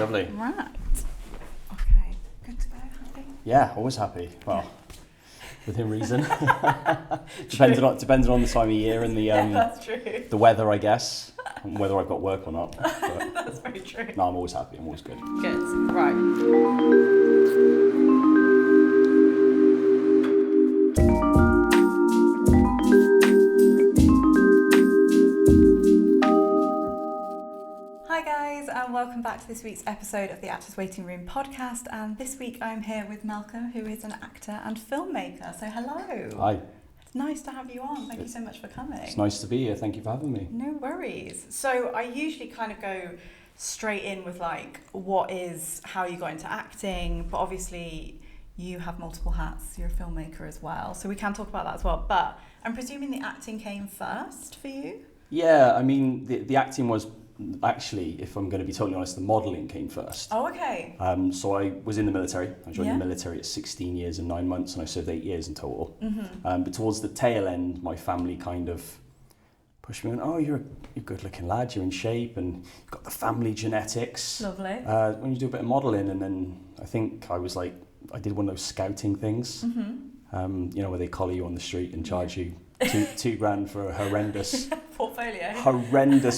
lovely. Right. Okay. Good to go, happy? Yeah, always happy. Well, within reason. depending on the time of year and the that's true. the weather, I guess, and whether I've got work or not. But, That's very true. no, I'm always happy. I'm always good. Good. Right. Hi guys, and welcome back to this week's episode of the Actors Waiting Room podcast. And this week I'm here with Malcolm, who is an actor and filmmaker. So hello. Hi. It's nice to have you on. Thank you so much for coming. It's nice to be here. Thank you for having me. No worries. So I usually kind of go straight in with like, how you got into acting, but obviously you have multiple hats. You're a filmmaker as well. So we can talk about that as well. But I'm presuming the acting came first for you? Yeah, I mean, the acting was actually, if I'm going to be totally honest, the modelling came first. Oh, okay. So I was in the military. I joined Yeah. the military at 16 years and 9 months, and I served 8 years in total. Mm-hmm. But towards the tail end, my family kind of pushed me on, oh, you're a good-looking lad, you're in shape, and you've got the family genetics. Lovely. When you do a bit of modelling, and then I think I did one of those scouting things, Mm-hmm. where they collar you on the street and charge you $2,000 for a horrendous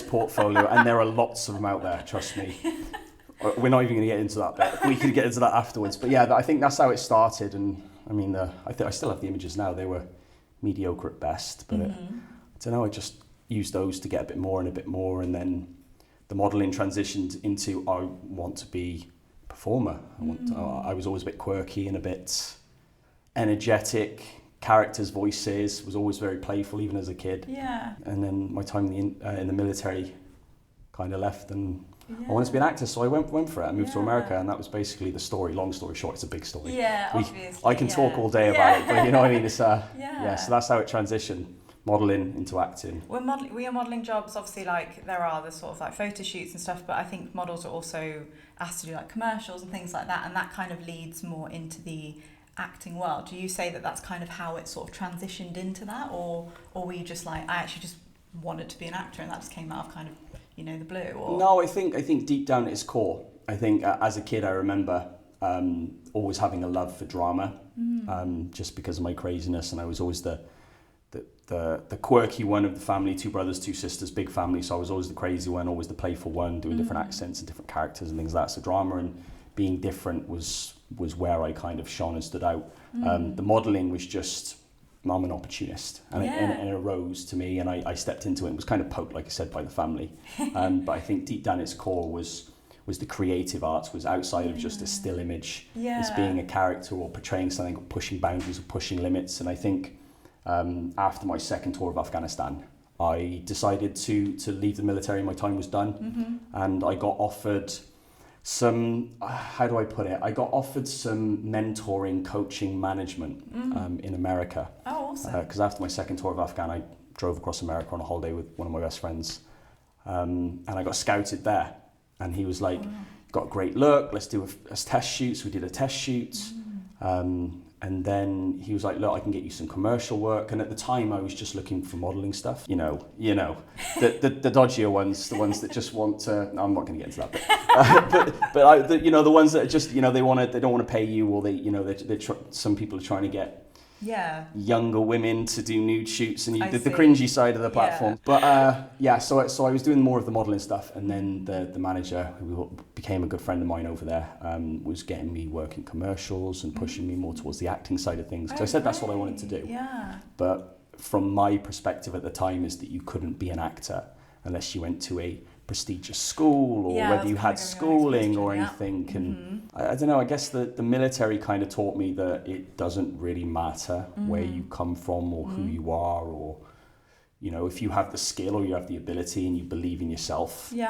portfolio, and there are lots of them out there, trust me. We're not even going to get into that bit. We could get into that afterwards. But yeah, I think that's how it started, and I mean, I still have the images now. They were mediocre at best, but I don't know, I just used those to get a bit more, and then the modelling transitioned into I want to be a performer. I was always a bit quirky and a bit energetic. Characters' voices, was always very playful, even as a kid. Yeah. And then my time in the military kind of left, and I wanted to be an actor, so I went for it. I moved to America, and that was basically the story. Long story short, it's a big story. Yeah, obviously. I can talk all day about it, but you know what I mean? It's so that's how it transitioned, modelling into acting. We are modelling jobs, obviously, like there are the sort of like photo shoots and stuff, but I think models are also asked to do like commercials and things like that, and that kind of leads more into the acting world. Do you say that that's kind of how it sort of transitioned into that, or were you just like, I actually just wanted to be an actor and that just came out of kind of, the blue? Or? No, I think deep down at its core, I think as a kid I remember always having a love for drama, just because of my craziness, and I was always the quirky one of the family, 2 brothers, 2 sisters, big family, so I was always the crazy one, always the playful one, doing different accents and different characters and things like that. So drama and being different was where I kind of shone and stood out. The modelling was just, I'm an opportunist, and it arose to me, and I stepped into it and was kind of poked, like I said, by the family. But I think deep down its core was the creative arts, was outside of just a still image. It's being a character or portraying something, or pushing boundaries or pushing limits. And I think after my second tour of Afghanistan, I decided to leave the military. My time was done, and I got offered some, how do I put it? I got offered some mentoring, coaching, management in America. Oh, awesome. Because after my second tour of Afghan, I drove across America on a holiday with one of my best friends. And I got scouted there. And he was like, got a great look, let's do a test shoot. So we did a test shoot. And then he was like, look, I can get you some commercial work. And at the time I was just looking for modelling stuff. The dodgier ones, the ones that just want to, no, I'm not going to get into that. But the ones that are just, they don't want to pay you, or some people are trying to get younger women to do nude shoots, and the cringy side of the platform. But so I was doing more of the modelling stuff, and then the manager, who became a good friend of mine over there, was getting me working commercials and pushing me more towards the acting side of things, because I said that's what I wanted to do. But from my perspective at the time is that you couldn't be an actor unless you went to a prestigious school, or whether you had schooling or anything. And I don't know, I guess the military kind of taught me that it doesn't really matter where you come from or who you are, or if you have the skill or you have the ability and you believe in yourself, it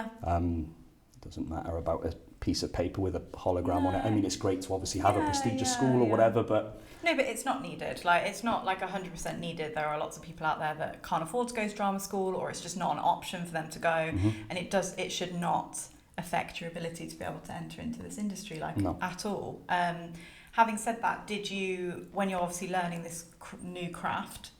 doesn't matter about a piece of paper with a hologram on it. I mean, it's great to obviously have a prestigious school or whatever, but no, but it's not needed. Like, it's not like 100% needed. There are lots of people out there that can't afford to go to drama school, or it's just not an option for them to go. And it should not affect your ability to be able to enter into this industry, at all. Having said that, did you, when you're obviously learning this new craft,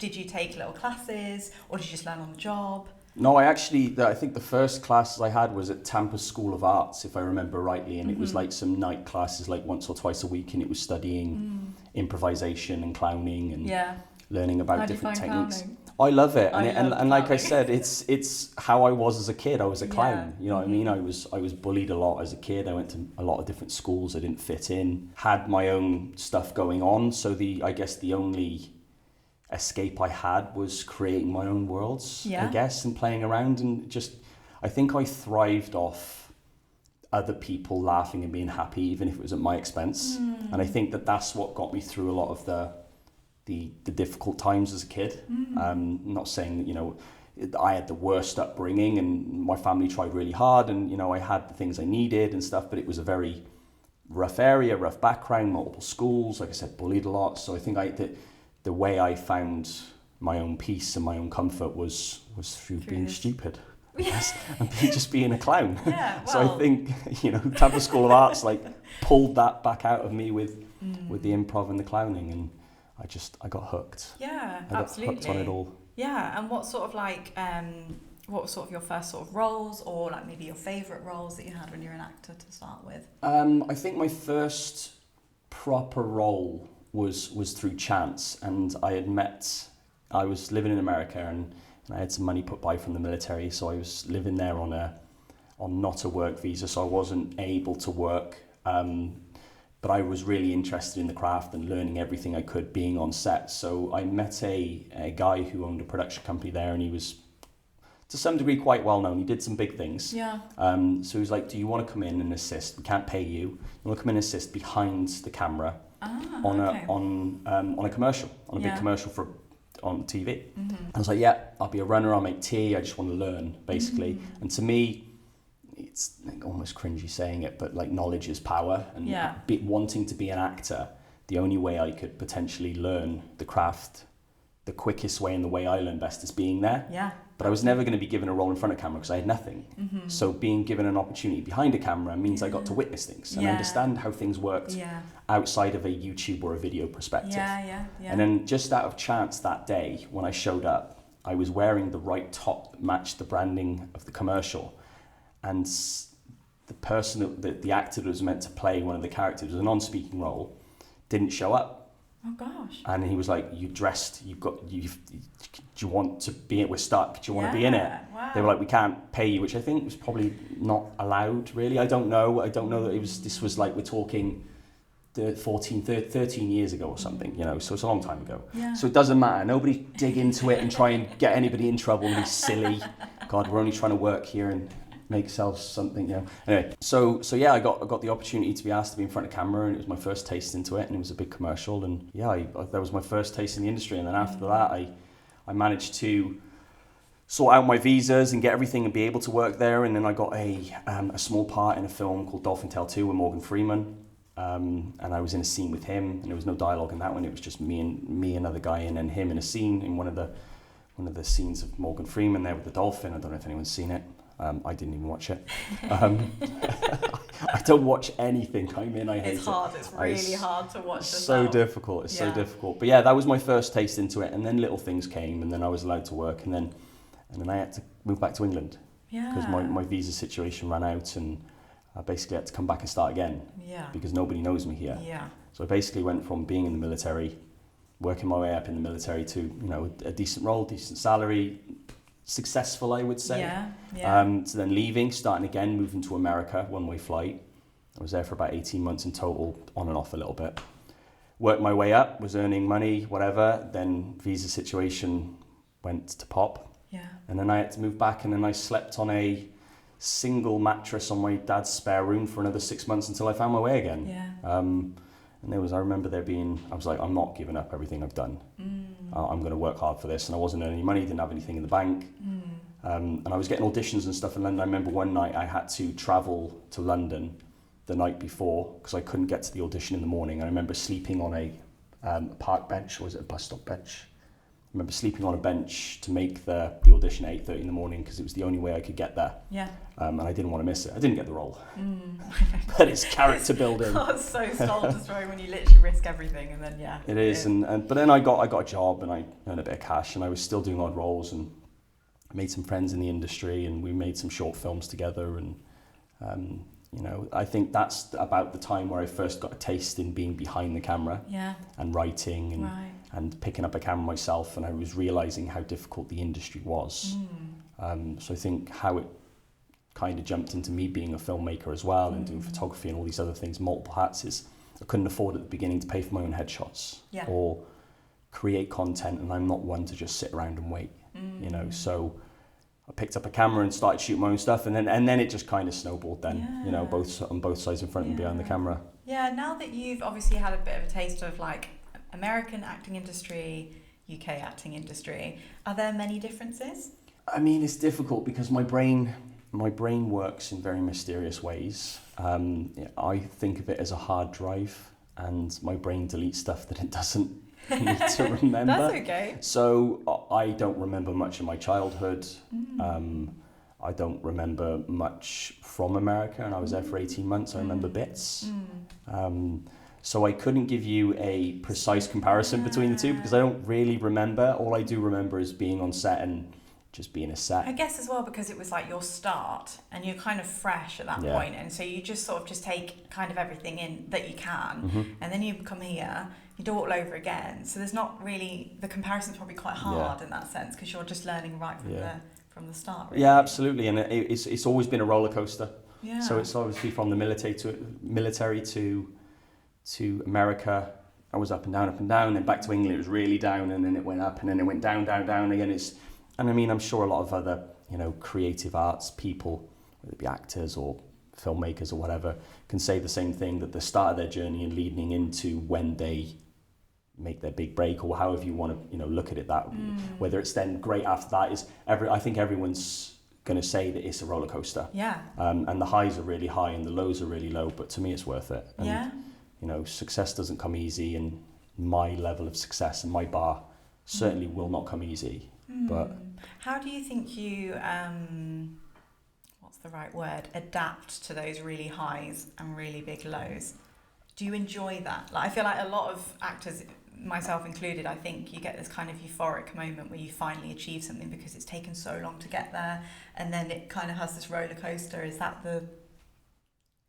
did you take little classes, or did you just learn on the job? No, I think the first classes I had was at Tampa School of Arts, if I remember rightly, and it was like some night classes, like once or twice a week, and it was studying improvisation and clowning and learning about different techniques. Clowning? I love it, and like I said, it's how I was as a kid. I was a clown, you know what I mean? I was bullied a lot as a kid. I went to a lot of different schools. I didn't fit in. Had my own stuff going on, so I guess the only escape I had was creating my own worlds, I guess, and playing around, and just I think I thrived off other people laughing and being happy, even if it was at my expense. And I think that's what got me through a lot of the difficult times as a kid. Not saying that, you know, I had the worst upbringing and my family tried really hard, and, you know, I had the things I needed and stuff, but it was a very rough area, rough background, multiple schools, like I said, bullied a lot. So I think the way I found my own peace and my own comfort was through being stupid. Yes, and just being a clown. Yeah, well. So I think, you know, Tampa School of Arts like pulled that back out of me with the improv and the clowning, and I got hooked. Yeah, I absolutely. got hooked on it all. Yeah, and what sort of like what were sort of your first sort of roles, or like maybe your favourite roles that you had when you were an actor to start with? I think my first proper role was through chance, and I was living in America, and I had some money put by from the military, so I was living there on not a work visa, so I wasn't able to work, but I was really interested in the craft and learning everything I could being on set. So I met a guy who owned a production company there, and he was to some degree quite well known. He did some big things. Yeah. So he was like, do you want to come in and assist? We can't pay you. You want to come in and assist behind the camera on a commercial, on a big commercial on TV. I was like, yeah, I'll be a runner, I'll make tea, I just want to learn, basically. And to me, it's like almost cringy saying it, but like knowledge is power, and wanting to be an actor, the only way I could potentially learn the craft, the quickest way and the way I learn best is being there. Yeah. But I was never going to be given a role in front of camera because I had nothing. So being given an opportunity behind a camera means I got to witness things and understand how things worked outside of a YouTube or a video perspective. And then just out of chance that day when I showed up, I was wearing the right top that matched the branding of the commercial. And the person, the actor that was meant to play one of the characters, was a non-speaking role, didn't show up. Oh gosh. And he was like, do you want to be it? We're stuck. Do you want to be in it? Wow. They were like, we can't pay you, which I think was probably not allowed, really. I don't know that this was like, we're talking 13 years ago or something, you know, so it's a long time ago. Yeah. So it doesn't matter. Nobody dig into it and try and get anybody in trouble and be silly. God, we're only trying to work here and make ourselves something, you know. Anyway, so yeah, I got the opportunity to be asked to be in front of camera, and it was my first taste into it, and it was a big commercial, and yeah, that was my first taste in the industry. And then after that, I managed to sort out my visas and get everything and be able to work there. And then I got a small part in a film called Dolphin Tale 2 with Morgan Freeman, and I was in a scene with him, and there was no dialogue in that one. It was just me, another guy, and then him in a scene in one of the scenes of Morgan Freeman there with the dolphin. I don't know if anyone's seen it. I didn't even watch it. I don't watch anything I'm in. I hate it. It's hard. It's really hard to watch. It's so difficult. It's so difficult. But yeah, that was my first taste into it. And then little things came, and then I was allowed to work, and then I had to move back to England because my visa situation ran out, and I basically had to come back and start again because nobody knows me here. Yeah. So I basically went from being in the military, working my way up in the military to, you know, a decent role, decent salary. Successful, I would say. So then leaving, starting again, moving to America, one-way flight. I was there for about 18 months in total, on and off a little bit. Worked my way up, was earning money, whatever. Then visa situation went to pop. Yeah. And then I had to move back, and then I slept on a single mattress on my dad's spare room for another 6 months until I found my way again. Yeah. And I remember I was like, I'm not giving up everything I've done. I'm going to work hard for this. And I wasn't earning any money, didn't have anything in the bank. And I was getting auditions and stuff in London. I remember one night I had to travel to London the night before because I couldn't get to the audition in the morning. I remember sleeping on a park bench, or was it a bus stop bench? I remember sleeping on a bench to make the audition at 8:30 in the morning because it was the only way I could get there. Yeah. And I didn't want to miss it. I didn't get the role. But it's character building. Oh, it's so soul destroying when you literally risk everything, and then It is, but then I got a job and I earned a bit of cash, and I was still doing odd roles, and I made some friends in the industry, and we made some short films together. And you know, I think that's about the time where I first got a taste in being behind the camera, and writing, and and picking up a camera myself. And I was realizing how difficult the industry was. So I think how it kind of jumped into me being a filmmaker as well, and doing photography and all these other things, multiple hats, is I couldn't afford at the beginning to pay for my own headshots or create content, and I'm not one to just sit around and wait, you know. So I picked up a camera and started shooting my own stuff, and then it just kind of snowballed then, you know, on both sides, in front and behind the camera. Yeah, now that you've obviously had a bit of a taste of like American acting industry, UK acting industry, are there many differences? I mean, it's difficult because my brain works in very mysterious ways. I think of it as a hard drive, and my brain deletes stuff that it doesn't need to remember. That's okay. So I don't remember much of my childhood. I don't remember much from America, and I was there for 18 months. I remember bits. So I couldn't give you a precise comparison between the two because I don't really remember. All I do remember is being on set and just being a set. I guess as well because it was like your start and you're kind of fresh at that point, and so you just sort of just take kind of everything in that you can, and then you come here, you do it all over again. So there's not really, the comparison's probably quite hard in that sense because you're just learning right from the start. Really. Yeah, absolutely, and it's always been a roller coaster. Yeah. So it's obviously from the military to America. I was up and down, and back to England it was really down, and then it went up, and then it went down again. And I mean, I'm sure a lot of other, you know, creative arts people, whether it be actors or filmmakers or whatever, can say the same thing, that the start of their journey and leading into when they make their big break, or however you want to, you know, look at it, that whether it's then great after that, is I think everyone's going to say that it's a roller coaster. Yeah. And the highs are really high and the lows are really low, but to me it's worth it. And, you know, success doesn't come easy, and my level of success and my bar certainly will not come easy. But how do you think you what's the right word, adapt to those really highs and really big lows? Do you enjoy that? Like, I feel like a lot of actors, myself included, I think you get this kind of euphoric moment where you finally achieve something because it's taken so long to get there, and then it kind of has this roller coaster. Is that the,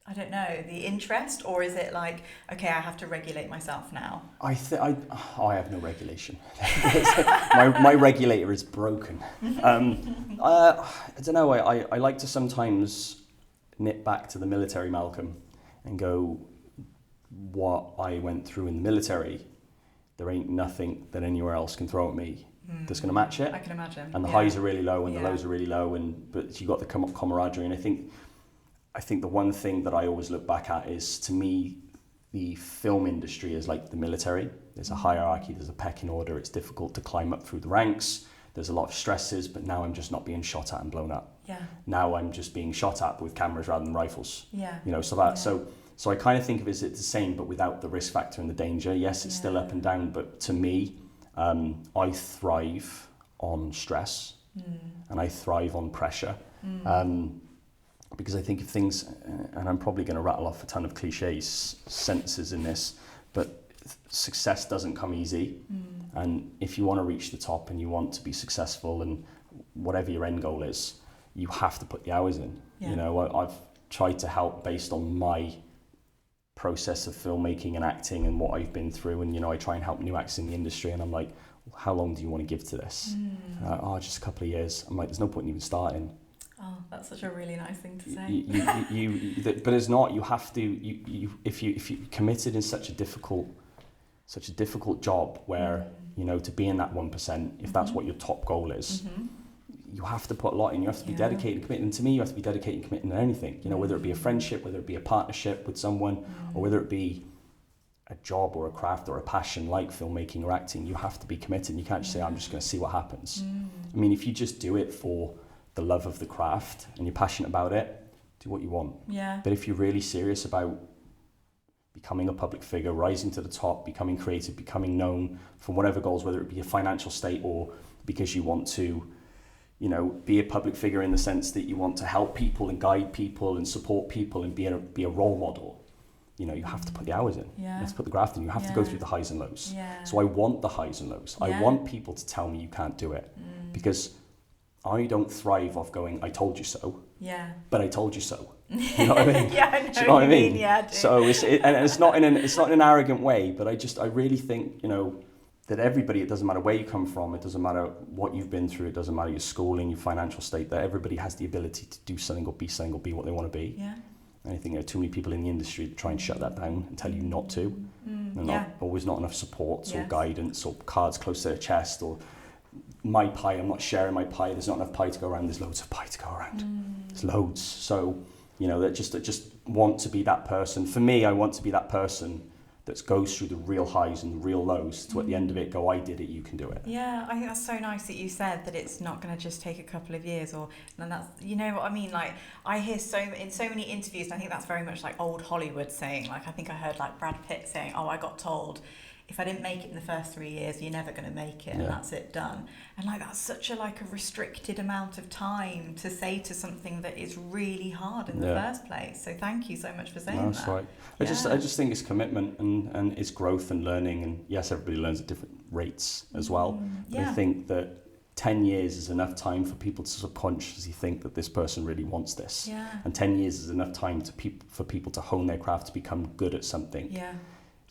I don't know, the interest, or is it like, okay, I have to regulate myself now? I have no regulation. my regulator is broken. I don't know. I like to sometimes nip back to the military, Malcolm, and go, what I went through in the military, there ain't nothing that anywhere else can throw at me that's going to match it. I can imagine. And the highs are really low, and the lows are really low, but you got the camaraderie, and I think the one thing that I always look back at is, to me, the film industry is like the military. There's a hierarchy, there's a pecking order. It's difficult to climb up through the ranks. There's a lot of stresses, but now I'm just not being shot at and blown up. Yeah. Now I'm just being shot at with cameras rather than rifles. Yeah. You know, so I kind of think of it as the same, but without the risk factor and the danger. Yes, it's still up and down, but to me, I thrive on stress and I thrive on pressure. Because I think of things, and I'm probably going to rattle off a ton of cliches, sentences in this, but success doesn't come easy. And if you want to reach the top and you want to be successful, and whatever your end goal is, you have to put the hours in. You know, I've tried to help based on my process of filmmaking and acting and what I've been through. And, you know, I try and help new actors in the industry, and I'm like, how long do you want to give to this? Just a couple of years. I'm like, there's no point in even starting. Oh, that's such a really nice thing to say. But it's not. You have to. If you're committed in such a difficult job, where you know, to be in that 1%, if that's what your top goal is, you have to put a lot in. You have to be dedicated and committed. And to me, you have to be dedicated and committed to anything. You know, whether it be a friendship, whether it be a partnership with someone, or whether it be a job or a craft or a passion like filmmaking or acting, you have to be committed. You can't just say, I'm just going to see what happens. I mean, if you just do it for the love of the craft and you're passionate about it, do what you want. Yeah. But if you're really serious about becoming a public figure, rising to the top, becoming creative, becoming known for whatever goals, whether it be a financial state or because you want to, you know, be a public figure in the sense that you want to help people and guide people and support people and be a role model, you know, you have to put the hours in. Yeah. You have to put the graft in. You have to go through the highs and lows. Yeah. So I want the highs and lows. Yeah. I want people to tell me you can't do it because I don't thrive off going, I told you so, Yeah. but I told you so. You know what I mean? Yeah, I know Do you know what I mean? Yeah, I do. So and it's not in an arrogant way, but I really think, that everybody, it doesn't matter where you come from, it doesn't matter what you've been through, it doesn't matter your schooling, your financial state, that everybody has the ability to do something or be something or be what they want to be. Yeah. And I think there are too many people in the industry that try and shut that down and tell you not to. Always not enough support or guidance or cards close to their chest or my pie, I'm not sharing my pie, there's not enough pie to go around, there's loads of pie to go around. There's loads. So, that just want to be that person. For me, I want to be that person that goes through the real highs and the real lows to at the end of it go, I did it, you can do it. Yeah, I think that's so nice that you said that it's not going to just take a couple of years, and that's, you know what I mean, like I hear in so many interviews, and I think that's very much like old Hollywood saying, like I think I heard like Brad Pitt saying, I got told if I didn't make it in the first 3 years, you're never going to make it, and that's it, done. And like that's such a restricted amount of time to say to something that is really hard in the first place. So thank you so much for saying that. That's right. I just think it's commitment and it's growth and learning, and yes, everybody learns at different rates as well. But I think that 10 years is enough time for people to subconsciously think that this person really wants this. Yeah. And 10 years is enough time for people to hone their craft, to become good at something. Yeah.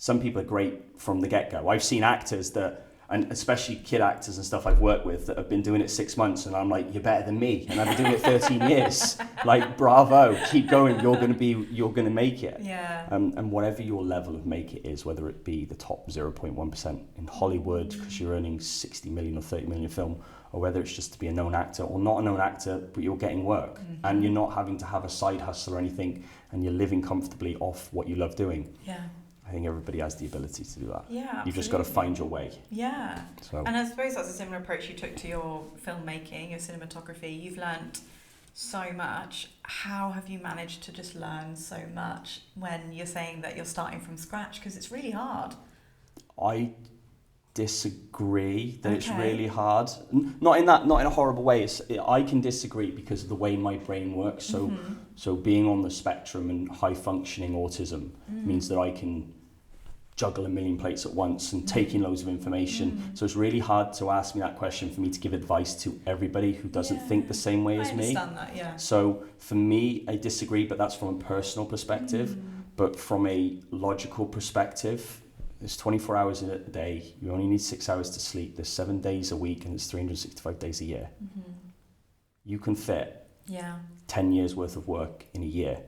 Some people are great from the get-go. I've seen actors and especially kid actors and stuff I've worked with that have been doing it 6 months, and I'm like, you're better than me, and I've been doing it 13 years. Like, bravo, keep going. You're gonna make it. Yeah. And whatever your level of make it is, whether it be the top 0.1% in Hollywood because you're earning 60 million or 30 million in film, or whether it's just to be a known actor or not a known actor, but you're getting work and you're not having to have a side hustle or anything, and you're living comfortably off what you love doing. Yeah. I think everybody has the ability to do that. Yeah, absolutely. You've just got to find your way. Yeah. So. And I suppose that's a similar approach you took to your filmmaking, your cinematography. You've learnt so much. How have you managed to just learn so much when you're saying that you're starting from scratch? Because it's really hard. I disagree that it's really hard. Not in a horrible way. I can disagree because of the way my brain works. So being on the spectrum and high functioning autism means that I can juggle a million plates at once and take in loads of information. So it's really hard to ask me that question for me to give advice to everybody who doesn't think the same way as me. I understand that, yeah. So for me, I disagree, but that's from a personal perspective. But from a logical perspective, there's 24 hours in a day. You only need 6 hours to sleep. There's 7 days a week, and there's 365 days a year. You can fit 10 years worth of work in a year.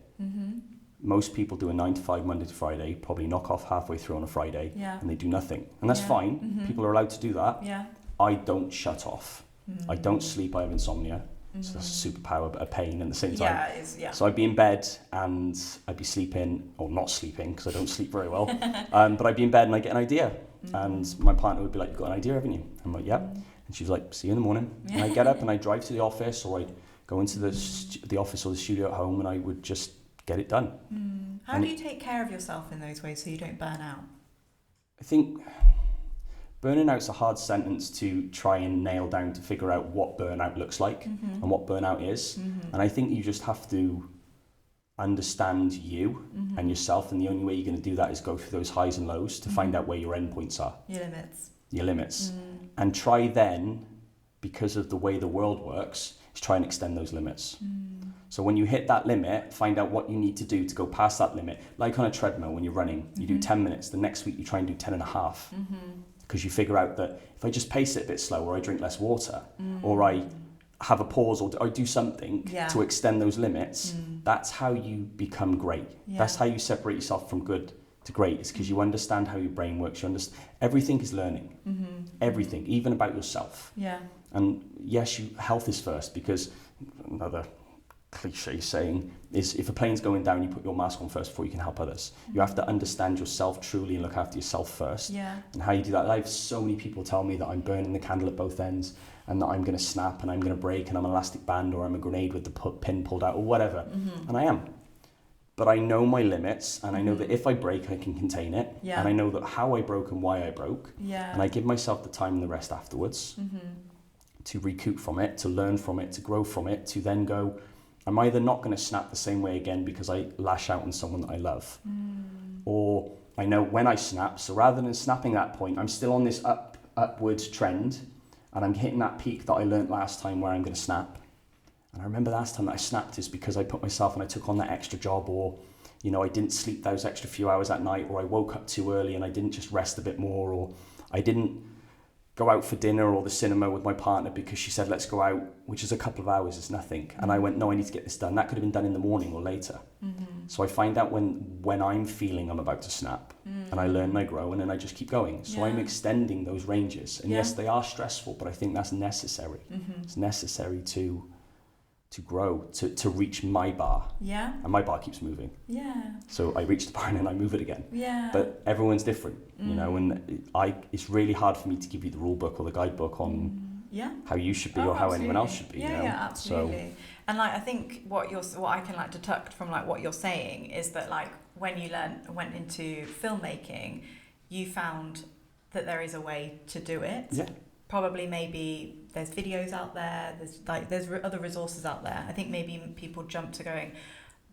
Most people do a 9 to 5 Monday to Friday, probably knock off halfway through on a Friday, and they do nothing. And that's fine. People are allowed to do that. I don't shut off. I don't sleep. I have insomnia. So that's a superpower, but a pain at the same time. Yeah, it is, yeah. So I'd be in bed and I'd be sleeping, or not sleeping, because I don't sleep very well. But I'd be in bed and I'd get an idea. And my partner would be like, you've got an idea, haven't you? I'm like, yep. And she was like, see you in the morning. And I'd get up and I'd drive to the office, or I'd go into the office or the studio at home, and I would just get it done. How do you take care of yourself in those ways so you don't burn out? I think burning out's a hard sentence to try and nail down, to figure out what burnout looks like and what burnout is. And I think you just have to understand you and yourself, and the only way you're going to do that is go through those highs and lows to find out where your endpoints are. Your limits. And try then, because of the way the world works, is try and extend those limits. So when you hit that limit, find out what you need to do to go past that limit. Like on a treadmill, when you're running, you do 10 minutes. The next week you try and do 10 and a half. Because you figure out that if I just pace it a bit slower, I drink less water, or I have a pause, or I do something to extend those limits, that's how you become great. That's how you separate yourself from good to great. It's because you understand how your brain works. You understand everything is learning. Everything, even about yourself. And yes, health is first, because another cliche saying is, if a plane's going down, you put your mask on first before you can help others. You have to understand yourself truly and look after yourself first. And how you do that. I have so many people tell me that I'm burning the candle at both ends, and that I'm going to snap and I'm going to break, and I'm an elastic band, or I'm a grenade with the pin pulled out, or whatever. And I am. But I know my limits, and I know that if I break, I can contain it. And I know that how I broke and why I broke. And I give myself the time and the rest afterwards to recoup from it, to learn from it, to grow from it, to then go, I'm either not going to snap the same way again because I lash out on someone that I love. Or I know when I snap, so rather than snapping that point, I'm still on this upward trend, and I'm hitting that peak that I learned last time where I'm going to snap. And I remember last time that I snapped is because I put myself and I took on that extra job, or, you know, I didn't sleep those extra few hours at night, or I woke up too early and I didn't just rest a bit more, or I didn't go out for dinner or the cinema with my partner because she said, let's go out, which is a couple of hours, it's nothing. And I went, no, I need to get this done. That could have been done in the morning or later. So I find out when I'm feeling I'm about to snap, and I learn and I grow, and then I just keep going. So I'm extending those ranges. And yes, they are stressful, but I think that's necessary. It's necessary to grow, to reach my bar. Yeah. And my bar keeps moving. Yeah. So I reach the bar and then I move it again. Yeah. But everyone's different, you know, and it's really hard for me to give you the rule book or the guidebook on how you should be or how anyone else should be. Yeah, you know? yeah, absolutely. So, and like, I think what I can like detect from like what you're saying is that like when you went into filmmaking, you found that there is a way to do it. Yeah. Probably maybe there's videos out there, there's other resources out there. I think maybe people jump to going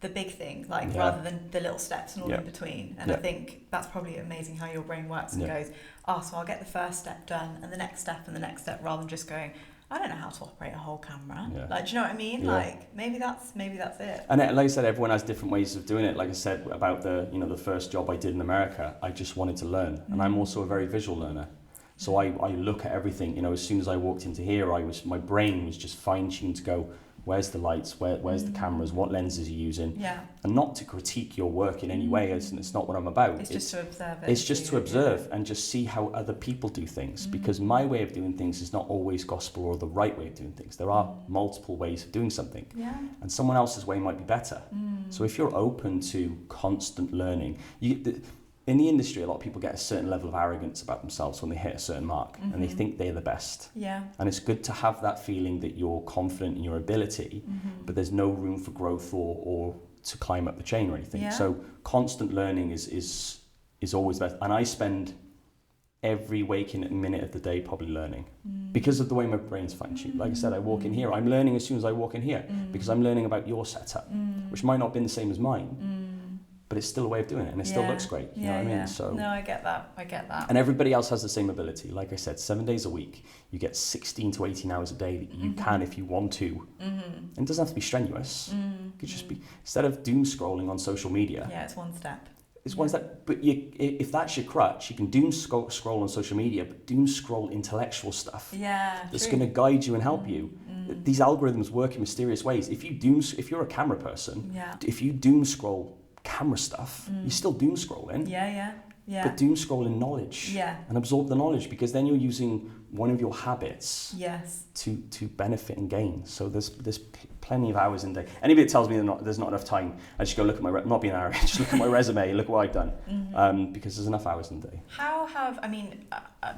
the big thing, like rather than the little steps and all in between. And I think that's probably amazing how your brain works and goes, so I'll get the first step done and the next step and the next step, rather than just going, I don't know how to operate a whole camera. Yeah. Like, do you know what I mean? Yeah. Like maybe that's it. And like I said, everyone has different ways of doing it. Like I said about the first job I did in America, I just wanted to learn, and I'm also a very visual learner. So I look at everything, you know, as soon as I walked into here, my brain was just fine-tuned to go, where's the lights, where's the cameras, what lenses are you using? Yeah. And not to critique your work in any way, it's not what I'm about. It's just to observe it. It's just to observe and just see how other people do things, because my way of doing things is not always gospel or the right way of doing things. There are multiple ways of doing something, and someone else's way might be better. So if you're open to constant learning, in the industry, a lot of people get a certain level of arrogance about themselves when they hit a certain mark, and they think they're the best. Yeah. And it's good to have that feeling that you're confident in your ability, but there's no room for growth or to climb up the chain or anything. Yeah. So constant learning is always best. And I spend every waking minute of the day probably learning because of the way my brain's fine-tuned. Like I said, I walk in here, I'm learning as soon as I walk in here because I'm learning about your setup, which might not have been the same as mine. But it's still a way of doing it, and it still looks great. You know what I mean? So no, I get that. And everybody else has the same ability. Like I said, 7 days a week, you get 16 to 18 hours a day that you can, if you want to. And it doesn't have to be strenuous. It could just be, instead of doom scrolling on social media. Yeah, it's one step. It's one step. But if that's your crutch, you can doom scroll on social media, but doom scroll intellectual stuff. Yeah, that's going to guide you and help you. These algorithms work in mysterious ways. If you're a camera person, if you doom scroll camera stuff, you're still doom scrolling. Yeah. But doom scrolling knowledge. Yeah. And absorb the knowledge, because then you're using one of your habits to benefit and gain. So there's plenty of hours in the day. Anybody that tells me there's not enough time, I just go look at my not being arrogant, just look at my resume, look at what I've done, because there's enough hours in the day. How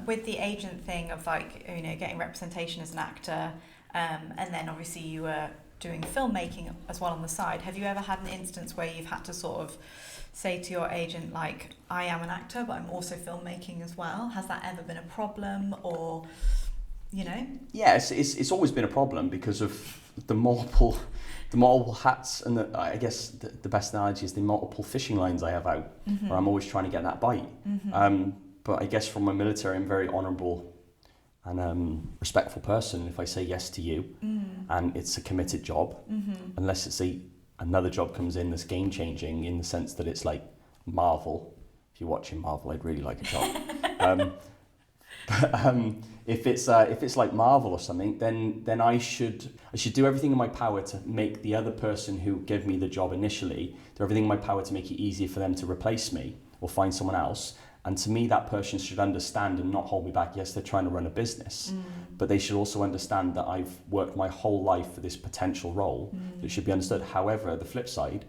with the agent thing of like, you know, getting representation as an actor, and then obviously you were doing filmmaking as well on the side. Have you ever had an instance where you've had to sort of say to your agent, like, I am an actor, but I'm also filmmaking as well? Has that ever been a problem, or, you know? Yeah, it's always been a problem because of the multiple hats, and I guess the best analogy is the multiple fishing lines I have out, where I'm always trying to get that bite. But I guess from my military, I'm very honourable and respectful person. If I say yes to you and it's a committed job, unless it's another job comes in that's game changing in the sense that it's like Marvel. If you're watching Marvel, I'd really like a job. If it's like Marvel or something, then I should do everything in my power to make the other person who gave me the job initially, do everything in my power to make it easier for them to replace me or find someone else. And to me, that person should understand and not hold me back. Yes, they're trying to run a business, but they should also understand that I've worked my whole life for this potential role. That should be understood. However, the flip side,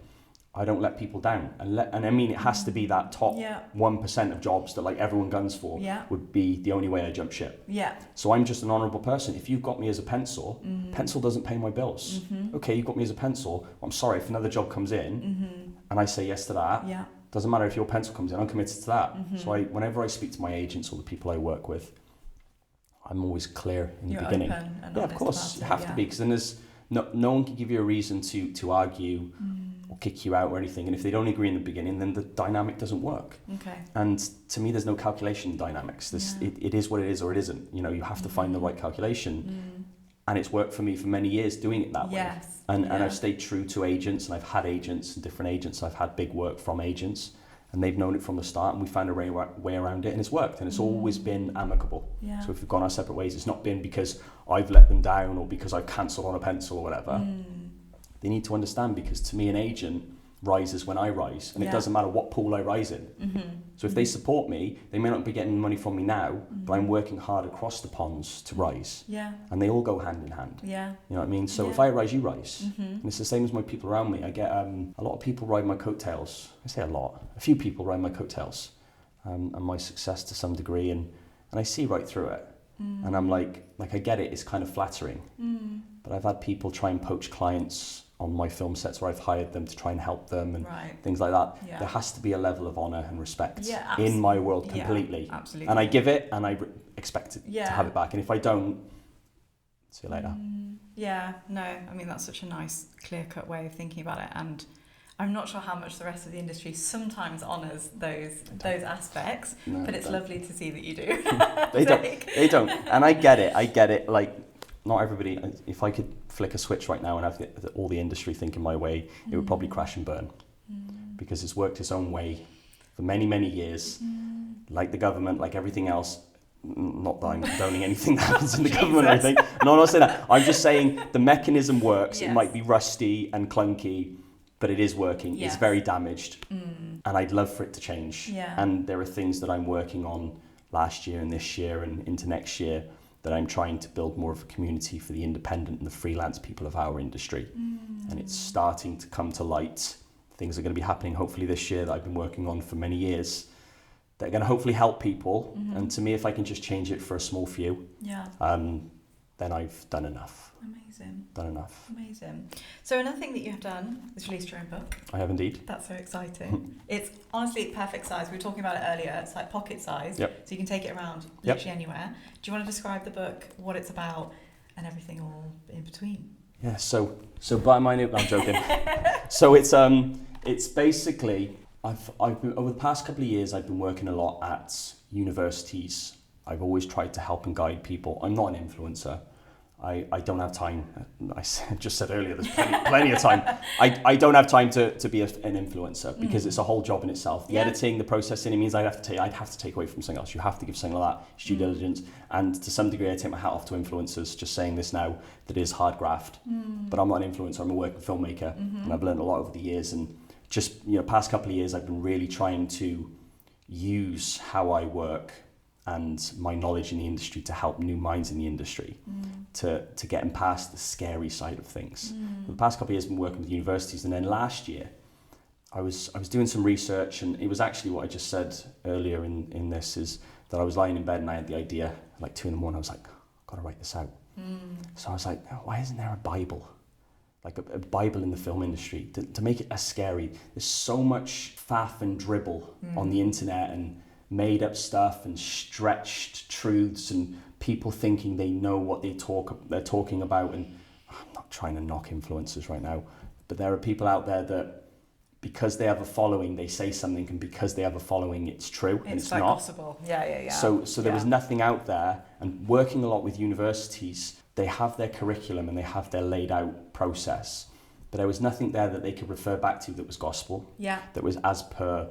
I don't let people down. And I mean, it has to be that top 1% of jobs that like everyone guns for would be the only way I jump ship. Yeah. So I'm just an honourable person. If you've got me as a pencil, pencil doesn't pay my bills. Okay, you've got me as a pencil. I'm sorry, if another job comes in and I say yes to that, doesn't matter if your pencil comes in, I'm committed to that. So whenever I speak to my agents or the people I work with, I'm always clear in the beginning. Open and of course, you have to be, because then there's no one can give you a reason to argue or kick you out or anything. And if they don't agree in the beginning, then the dynamic doesn't work. Okay. And to me, there's no calculation in dynamics. It is what it is or it isn't. You know, you have to find the right calculation. And it's worked for me for many years doing it that way. Yes. And I've stayed true to agents, and I've had agents and different agents. I've had big work from agents, and they've known it from the start, and we found a way around it, and it's worked, and it's always been amicable. Yeah. So if we've gone our separate ways, it's not been because I've let them down or because I've cancelled on a pencil or whatever. They need to understand, because to me, an agent rises when I rise, and it doesn't matter what pool I rise in. So if they support me, they may not be getting money from me now, but I'm working hard across the ponds to rise. Yeah. And they all go hand in hand. Yeah. You know what I mean? So if I rise, you rise. And it's the same as my people around me. I get a lot of people ride my coattails. I say a lot. A few people ride my coattails, and my success to some degree, and I see right through it. And I'm like I get it. It's kind of flattering. But I've had people try and poach clients on my film sets where I've hired them to try and help them and things like that. Yeah. There has to be a level of honour and respect in my world completely. Yeah, absolutely. And I give it, and I expect it to have it back. And if I don't, see you later. Yeah, no, I mean, that's such a nice, clear-cut way of thinking about it. And I'm not sure how much the rest of the industry sometimes honours those aspects, but it's lovely to see that you do. They don't. And I get it. Like, not everybody, if I could flick a switch right now and have all the industry thinking my way, it would probably crash and burn. Because it's worked its own way for many, many years. Like the government, like everything else. Not that I'm condoning anything that happens in the government, I think. No, I'm not saying that. I'm just saying the mechanism works. Yes. It might be rusty and clunky, but it is working. Yes. It's very damaged. And I'd love for it to change. Yeah. And there are things that I'm working on last year and this year and into next year that I'm trying to build more of a community for the independent and the freelance people of our industry. And it's starting to come to light. Things are going to be happening hopefully this year that I've been working on for many years that are going to hopefully help people. And to me, if I can just change it for a small few, then I've done enough. Amazing. Done enough. Amazing. So another thing that you have done is released your own book. I have indeed. That's so exciting. It's honestly perfect size. We were talking about it earlier. It's like pocket size. Yep. So you can take it around literally anywhere. Do you want to describe the book, what it's about, and everything all in between? Yeah, so buy my new... I'm joking. So it's basically... I've been, over the past couple of years, I've been working a lot at universities. I've always tried to help and guide people. I'm not an influencer. I don't have time. I just said earlier, there's plenty of time. I don't have time to be an influencer because it's a whole job in itself. The editing, the processing, it means I'd have to take away from something else. You have to give something like that due diligence. And to some degree, I take my hat off to influencers, just saying this now, that is hard graft. But I'm not an influencer, I'm a working filmmaker. And I've learned a lot over the years. And just, past couple of years, I've been really trying to use how I work and my knowledge in the industry to help new minds in the industry to getting past the scary side of things. For the past couple of years, I've been working with universities, and then last year, I was doing some research, and it was actually what I just said earlier in this, is that I was lying in bed and I had the idea, like 2 a.m, I was like, I've got to write this out. So I was like, why isn't there a Bible? Like a Bible in the film industry, to make it as scary. There's so much faff and dribble on the internet, and made up stuff and stretched truths and people thinking they know what they're talking about. And I'm not trying to knock influencers right now, but there are people out there that because they have a following, they say something, and because they have a following, it's true, and it's like not possible. Yeah. So there was nothing out there. And working a lot with universities, they have their curriculum and they have their laid out process, but there was nothing there that they could refer back to that was gospel. That was as per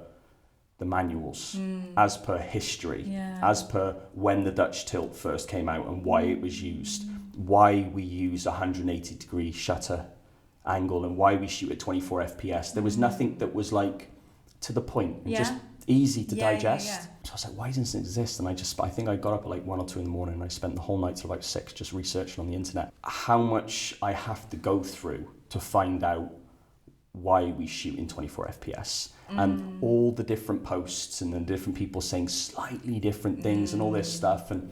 the manuals, as per history, as per when the Dutch tilt first came out and why it was used, why we use 180 degree shutter angle and why we shoot at 24 FPS. There was nothing that was like to the point and just easy to digest. So I was like, why doesn't it exist? And I think I got up at like 1 or 2 in the morning and I spent the whole night till about 6 just researching on the internet how much I have to go through to find out why we shoot in 24 FPS and all the different posts and the different people saying slightly different things and all this stuff. And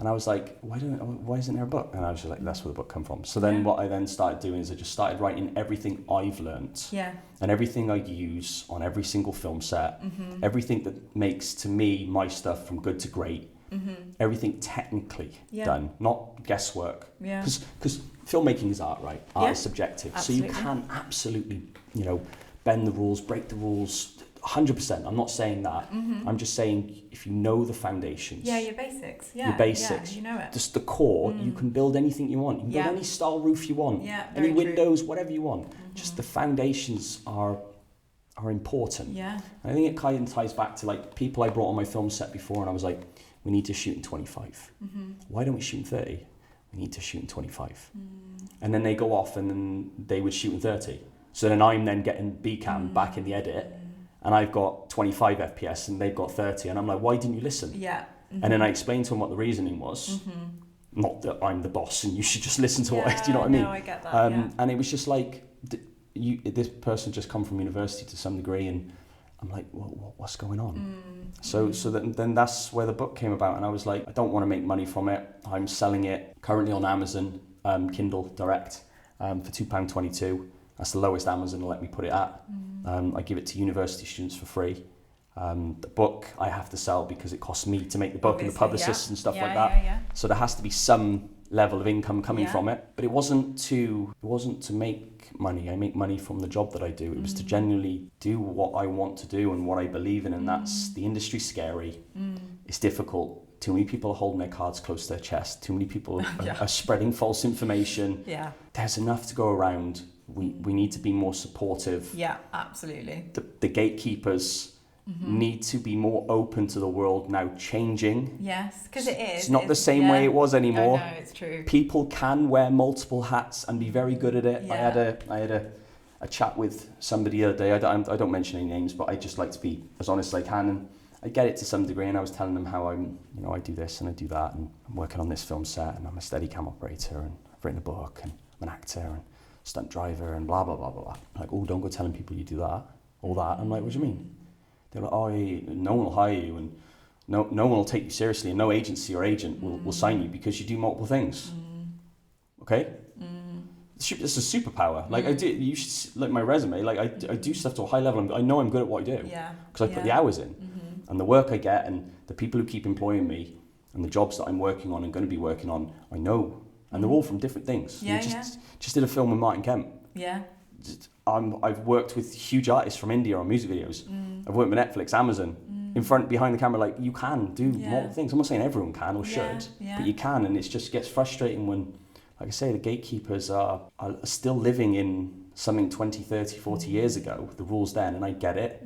I was like, why isn't there a book? And I was just like, that's where the book come from. So then what I then started doing is I just started writing everything I've learnt and everything I use on every single film set, everything that makes, to me, my stuff from good to great, everything technically done, not guesswork. Because filmmaking is art, right? Art is subjective. Absolutely. So you can absolutely, bend the rules, break the rules, 100%. I'm not saying that. I'm just saying if you know the foundations. Yeah, your basics. Yeah, your basics. Yeah, you know it. Just the core, you can build anything you want. You can build any style roof you want. Yeah, any very windows, whatever you want. Just the foundations are important. Yeah. And I think it kind of ties back to like people I brought on my film set before, and I was like, we need to shoot in 25. Why don't we shoot in 30? We need to shoot in 25. And then they go off and then they would shoot in 30. So then I'm then getting B-cam back in the edit, and I've got 25 FPS and they've got 30. And I'm like, why didn't you listen? Yeah. And then I explained to them what the reasoning was. Not that I'm the boss and you should just listen to what I, do you know what I mean? No, I get that, And it was just like, this person just come from university to some degree, and I'm like, what's going on? So then that's where the book came about, and I was like, I don't want to make money from it. I'm selling it currently on Amazon, Kindle Direct, for £2.22. That's the lowest Amazon will let me put it at. I give it to university students for free. The book I have to sell because it costs me to make the book, obviously, and the publicists and stuff like that. So there has to be some level of income coming from it. But it wasn't to make money. I make money from the job that I do. It was to genuinely do what I want to do and what I believe in, and that's the industry's scary. It's difficult. Too many people are holding their cards close to their chest. Too many people are spreading false information. Yeah. There's enough to go around. We need to be more supportive. Yeah, absolutely. The gatekeepers need to be more open to the world now changing. Yes, because it is. It's not the same way it was anymore. No, it's true. People can wear multiple hats and be very good at it. Yeah. I had a chat with somebody the other day. I don't mention any names, but I just like to be as honest as I can. And I get it to some degree, and I was telling them how I do this and I do that, and I'm working on this film set, and I'm a Steadicam operator, and I've written a book, and I'm an actor, and stunt driver, and blah, blah, blah, blah, blah. Like, oh, don't go telling people you do that, all that. I'm like, what do you mean? They're like, oh, no one will hire you, and no one will take you seriously, and no agency or agent will sign you because you do multiple things. Okay? It's a superpower. Like, I do, you should look at my resume. Like, I do stuff to a high level. I know I'm good at what I do because I put the hours in. And the work I get, and the people who keep employing me, and the jobs that I'm working on and going to be working on, I know. And they're all from different things. Just did a film with Martin Kemp. Yeah. I've worked with huge artists from India on music videos. I've worked with Netflix, Amazon, behind the camera. Like, you can do more things. I'm not saying everyone can or should, but you can. And it just gets frustrating when, like I say, the gatekeepers are still living in something 20, 30, 40 years ago, the rules then, and I get it.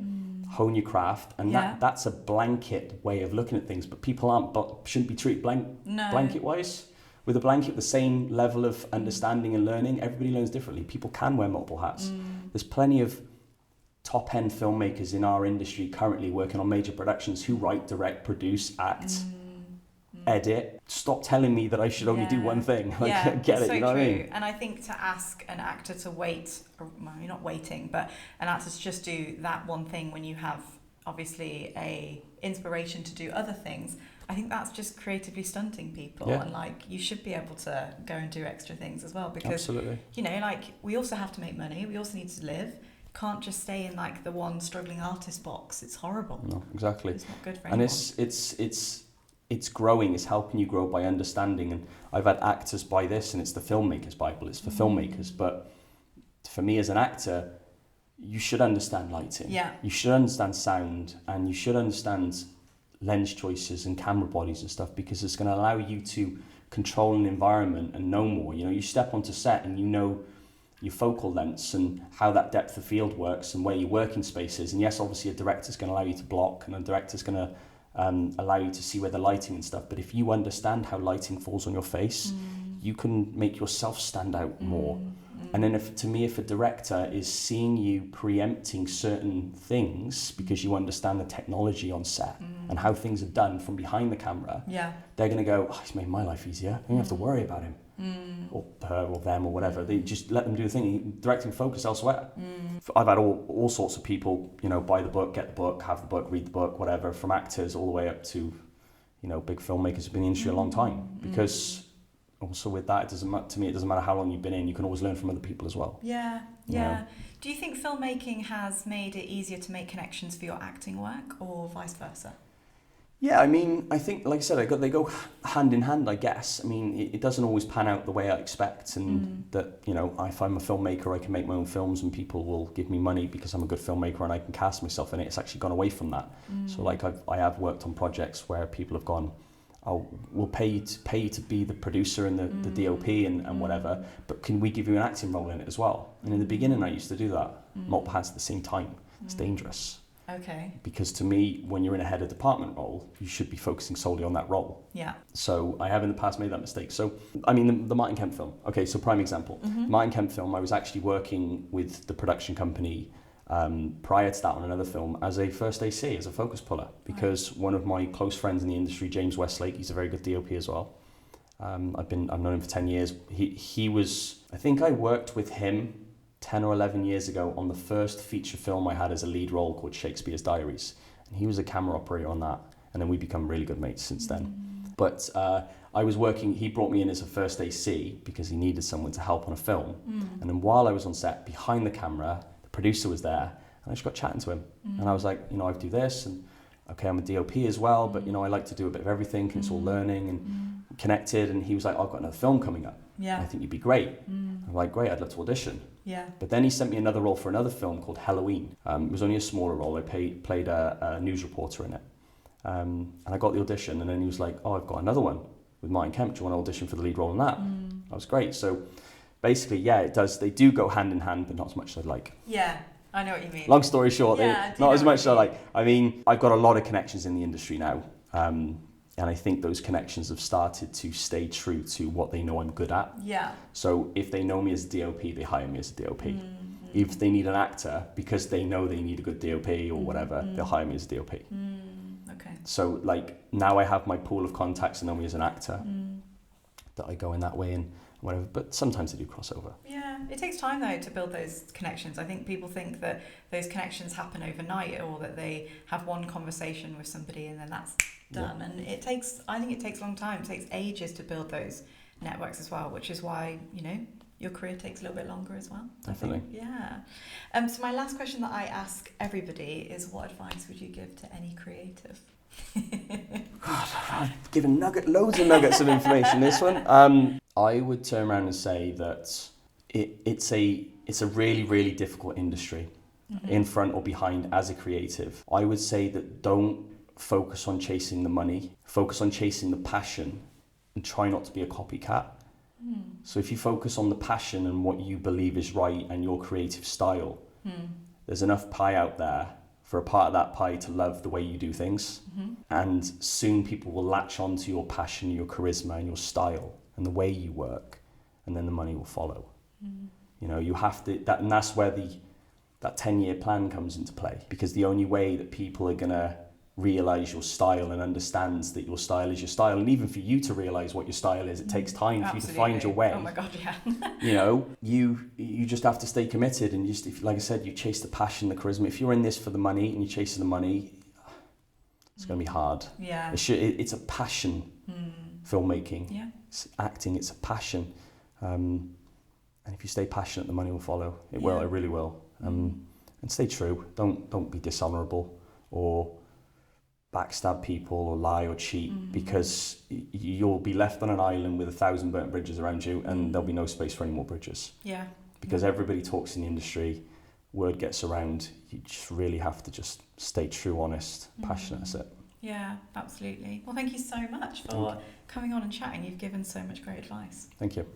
Hone your craft, and that's a blanket way of looking at things, but people shouldn't be treated blanket wise. With a blanket, the same level of understanding and learning, everybody learns differently. People can wear multiple hats. There's plenty of top-end filmmakers in our industry currently working on major productions who write, direct, produce, act, edit. Stop telling me that I should only do one thing. Like, get it, so you know what I mean? And I think to ask an actor to wait, or, well, you're not waiting, but an actor to just do that one thing when you have obviously a inspiration to do other things, I think that's just creatively stunting people. And like, you should be able to go and do extra things as well, because you know, like, we also have to make money, we also need to live. Can't just stay in like the one struggling artist box. It's horrible. No, exactly. It's not good for anyone. And it's growing, it's helping you grow by understanding. And I've had actors buy this, and it's the filmmaker's Bible, it's for filmmakers. But for me as an actor, you should understand lighting. Yeah. You should understand sound, and you should understand lens choices and camera bodies and stuff, because it's going to allow you to control an environment and know more. You know, you step onto set and you know your focal lengths and how that depth of field works and where your working space is. And yes, obviously a director's going to allow you to block, and a director's going to allow you to see where the lighting and stuff. But if you understand how lighting falls on your face, you can make yourself stand out more. And then if a director is seeing you preempting certain things because you understand the technology on set and how things are done from behind the camera, they're going to go, oh, he's made my life easier. I don't have to worry about him or her or them or whatever. They just let them do the thing, directing focus elsewhere. I've had all sorts of people, you know, buy the book, get the book, have the book, read the book, whatever, from actors all the way up to, you know, big filmmakers who've been in the industry a long time. Because also with that, it doesn't matter how long you've been in, you can always learn from other people as well. Yeah. Do you think filmmaking has made it easier to make connections for your acting work, or vice versa? Yeah, I mean, I think, like I said, they go hand in hand, I guess. I mean, it doesn't always pan out the way I expect, and that, you know, if I'm a filmmaker, I can make my own films and people will give me money because I'm a good filmmaker and I can cast myself in it. It's actually gone away from that. So, like, I have worked on projects where people have gone, oh, we'll pay you to be the producer and the DOP and whatever, but can we give you an acting role in it as well? And in the beginning, I used to do that, multiple hats at the same time. It's dangerous. Okay. Because to me, when you're in a head of department role, you should be focusing solely on that role. Yeah. So I have in the past made that mistake. So, I mean, the Martin Kemp film. Okay, so prime example. Martin Kemp film, I was actually working with the production company prior to that on another film as a first AC, as a focus puller, because one of my close friends in the industry, James Westlake, he's a very good DOP as well. I've known him for 10 years. He was, I think I worked with him 10 or 11 years ago on the first feature film I had as a lead role called Shakespeare's Diaries. And he was a camera operator on that. And then we become really good mates since then. But I was working, he brought me in as a first AC because he needed someone to help on a film. And then while I was on set, behind the camera, the producer was there, and I just got chatting to him. And I was like, you know, I do this, and okay, I'm a DOP as well, but you know, I like to do a bit of everything, and it's all learning and connected. And he was like, oh, I've got another film coming up. Yeah. I think you'd be great. I'm like, great, I'd love to audition. Yeah. But then he sent me another role for another film called Halloween. It was only a smaller role. I played a news reporter in it. And I got the audition, and then he was like, oh, I've got another one with Martin Kemp. Do you want to audition for the lead role in that? That was great. So basically, yeah, it does. They do go hand in hand, but not as much as I'd like. Yeah, I know what you mean. Long story short, yeah, not as much as I like. I mean, I've got a lot of connections in the industry now. And I think those connections have started to stay true to what they know I'm good at. Yeah. So if they know me as a DOP, they hire me as a DOP. If they need an actor, because they know they need a good DOP or whatever, they'll hire me as a DOP. Okay. So like now I have my pool of contacts that know me as an actor that I go in that way and whatever, but sometimes they do crossover. Yeah, it takes time though to build those connections. I think people think that those connections happen overnight, or that they have one conversation with somebody and then that's done. Yeah. And I think it takes a long time. It takes ages to build those networks as well, which is why, you know, your career takes a little bit longer as well. Definitely. Yeah. So my last question that I ask everybody is, what advice would you give to any creative? God, I've given loads of nuggets of information this one. I would turn around and say that it's a really, really difficult industry, in front or behind as a creative. I would say that don't focus on chasing the money, focus on chasing the passion, and try not to be a copycat. So if you focus on the passion and what you believe is right and your creative style, there's enough pie out there for a part of that pie to love the way you do things. And soon people will latch on to your passion, your charisma and your style and the way you work, and then the money will follow. You know, you have to, and that's where that 10-year plan comes into play, because the only way that people are gonna realize your style and understands that your style is your style, and even for you to realize what your style is, it takes time for you to find your way. Oh my God, yeah. You know, you just have to stay committed, and just, if, like I said, you chase the passion, the charisma. If you're in this for the money and you're chasing the money, it's going to be hard. Yeah. It's a passion, filmmaking. Yeah. It's acting, it's a passion. And if you stay passionate, the money will follow. It will, it really will. And stay true. Don't be dishonorable or backstab people or lie or cheat, because you'll be left on an island with 1,000 burnt bridges around you, and there'll be no space for any more bridges. Yeah. Because everybody talks in the industry, word gets around. You just really have to just stay true, honest, passionate. That's it. Yeah, absolutely. Well, thank you so much for coming on and chatting. You've given so much great advice. Thank you.